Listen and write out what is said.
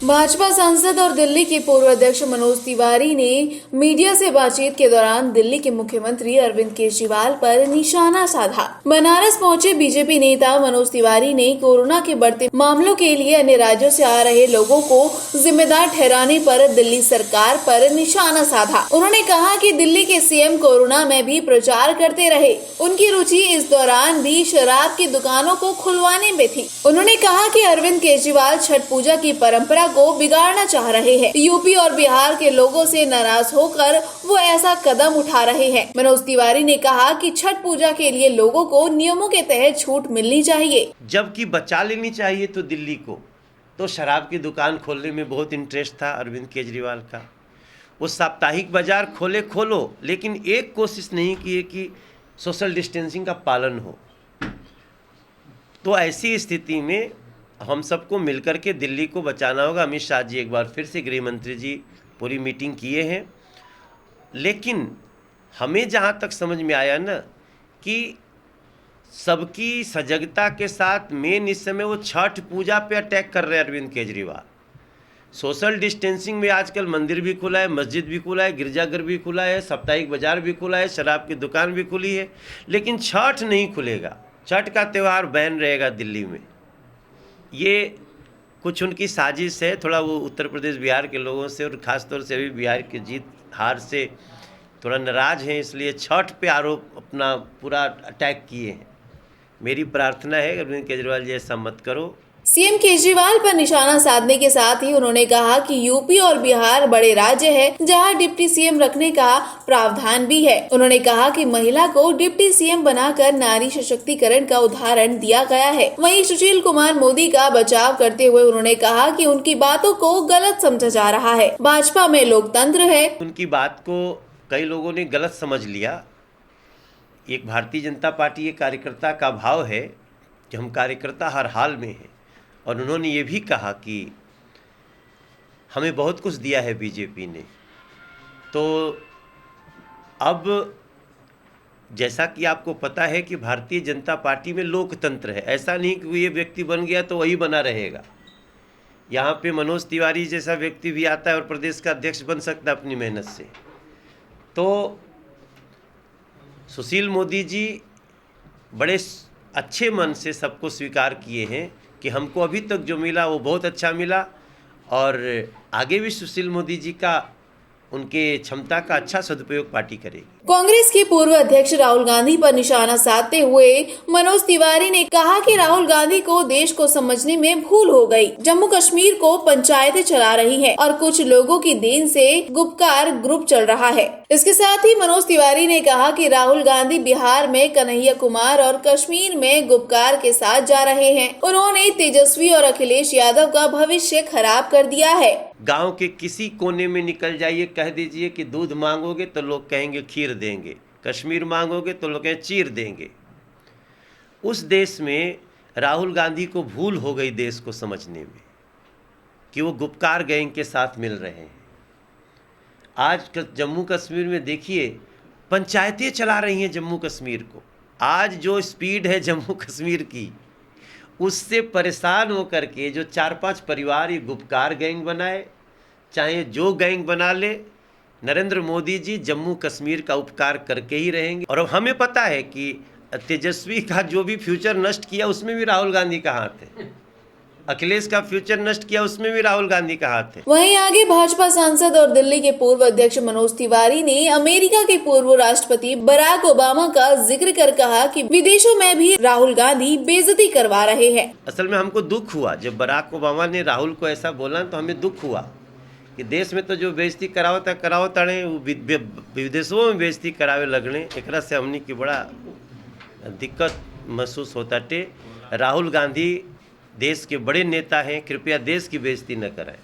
भाजपा सांसद और दिल्ली के पूर्व अध्यक्ष मनोज तिवारी ने मीडिया से बातचीत के दौरान दिल्ली के मुख्यमंत्री अरविंद केजरीवाल पर निशाना साधा। बनारस पहुंचे बीजेपी नेता मनोज तिवारी ने कोरोना के बढ़ते मामलों के लिए अन्य राज्यों से आ रहे लोगों को जिम्मेदार ठहराने पर दिल्ली सरकार पर निशाना साधा। उन्होंने कहा कि दिल्ली के सीएम कोरोना में भी प्रचार करते रहे, उनकी रुचि इस दौरान भी शराब की दुकानों को खुलवाने में थी। उन्होंने कहा कि अरविंद केजरीवाल छठ पूजा की परंपरा को बिगाड़ना चाह रहे हैं। यूपी और बिहार के लोगों से नाराज होकर वो ऐसा कदम उठा रहे हैं। मनोज तिवारी ने कहा कि छठ पूजा के लिए लोगों को नियमों के तहत छूट मिलनी चाहिए, जबकि बचा लेनी चाहिए। तो दिल्ली को तो शराब की दुकान खोलने में बहुत इंटरेस्ट था अरविंद केजरीवाल का। वो साप्ताहिक बाजार खोलो, लेकिन एक कोशिश नहीं की है कि सोशल डिस्टेंसिंग का पालन हो। तो ऐसी स्थिति में हम सबको मिलकर के दिल्ली को बचाना होगा। अमित शाह जी एक बार फिर से गृह मंत्री जी पूरी मीटिंग किए हैं, लेकिन हमें जहाँ तक समझ में आया ना कि सबकी सजगता के साथ मेन इस समय वो छठ पूजा पे अटैक कर रहे हैं अरविंद केजरीवाल। सोशल डिस्टेंसिंग में आजकल मंदिर भी खुला है, मस्जिद भी खुला है, गिरजाघर भी खुला है, साप्ताहिक बाजार भी खुला है, शराब की दुकान भी खुली है, लेकिन छठ नहीं खुलेगा। छठ का त्यौहार बैन रहेगा दिल्ली में। ये कुछ उनकी साजिश है। थोड़ा वो उत्तर प्रदेश बिहार के लोगों से और ख़ास तौर से अभी बिहार की जीत हार से थोड़ा नाराज़ हैं, इसलिए छठ पे आरोप अपना पूरा अटैक किए हैं। मेरी प्रार्थना है अरविंद केजरीवाल जी ऐसा मत करो। सीएम केजरीवाल पर निशाना साधने के साथ ही उन्होंने कहा कि यूपी और बिहार बड़े राज्य है जहां डिप्टी सीएम रखने का प्रावधान भी है। उन्होंने कहा कि महिला को डिप्टी सीएम बनाकर नारी सशक्तिकरण का उदाहरण दिया गया है। वहीं सुशील कुमार मोदी का बचाव करते हुए उन्होंने कहा कि उनकी बातों को गलत समझा जा रहा है। भाजपा में लोकतंत्र है। उनकी बात को कई लोगों ने गलत समझ लिया। एक भारतीय जनता पार्टी के कार्यकर्ता का भाव है कि हम कार्यकर्ता हर हाल में हैं, और उन्होंने ये भी कहा कि हमें बहुत कुछ दिया है बीजेपी ने। तो अब जैसा कि आपको पता है कि भारतीय जनता पार्टी में लोकतंत्र है। ऐसा नहीं कि ये व्यक्ति बन गया तो वही बना रहेगा। यहाँ पे मनोज तिवारी जैसा व्यक्ति भी आता है और प्रदेश का अध्यक्ष बन सकता है अपनी मेहनत से। तो सुशील मोदी जी बड़े अच्छे मन से सबको स्वीकार किए हैं कि हमको अभी तक जो मिला वो बहुत अच्छा मिला, और आगे भी सुशील मोदी जी का उनके क्षमता का अच्छा सदुपयोग पार्टी करेगी। कांग्रेस के पूर्व अध्यक्ष राहुल गांधी पर निशाना साधते हुए मनोज तिवारी ने कहा कि राहुल गांधी को देश को समझने में भूल हो गई। जम्मू कश्मीर को पंचायतें चला रही हैं और कुछ लोगों की देन से गुपकार ग्रुप चल रहा है। इसके साथ ही मनोज तिवारी ने कहा कि राहुल गांधी बिहार में कन्हैया कुमार और कश्मीर में गुपकार के साथ जा रहे हैं। उन्होंने तेजस्वी और अखिलेश यादव का भविष्य खराब कर दिया है। गांव के किसी कोने में निकल जाइए, कह दीजिए कि दूध मांगोगे तो लोग कहेंगे खीर देंगे, कश्मीर मांगोगे तो लोग कहेंगे चीर देंगे। उस देश में राहुल गांधी को भूल हो गई देश को समझने में कि वो गुपकार गैंग के साथ मिल रहे हैं। आज जम्मू कश्मीर में देखिए पंचायतें चला रही हैं जम्मू कश्मीर को। आज जो स्पीड है जम्मू कश्मीर की, उससे परेशान होकर के जो 4-5 परिवार ये गुपकार गैंग बनाए, चाहे जो गैंग बना ले, नरेंद्र मोदी जी जम्मू कश्मीर का उपकार करके ही रहेंगे। और अब हमें पता है कि तेजस्वी का जो भी फ्यूचर नष्ट किया उसमें भी राहुल गांधी का हाथ है, अखिलेश का फ्यूचर नष्ट किया उसमें भी राहुल गांधी का हाथ है। वहीं आगे भाजपा सांसद और दिल्ली के पूर्व अध्यक्ष मनोज तिवारी ने अमेरिका के पूर्व राष्ट्रपति बराक ओबामा का जिक्र कर कहा कि विदेशों में भी राहुल गांधी बेइज्जती करवा रहे हैं। असल में हमको दुख हुआ जब बराक ओबामा ने राहुल को ऐसा बोला, तो हमें दुख हुआ कि देश में तो जो बेइज्जती कराओ तड़े विदेशों में बेइज्जती करावे लगने। एकरा से हमने की बड़ा दिक्कत महसूस होता टे। राहुल गांधी देश के बड़े नेता हैं, कृपया देश की बेइज्जती न कराएं।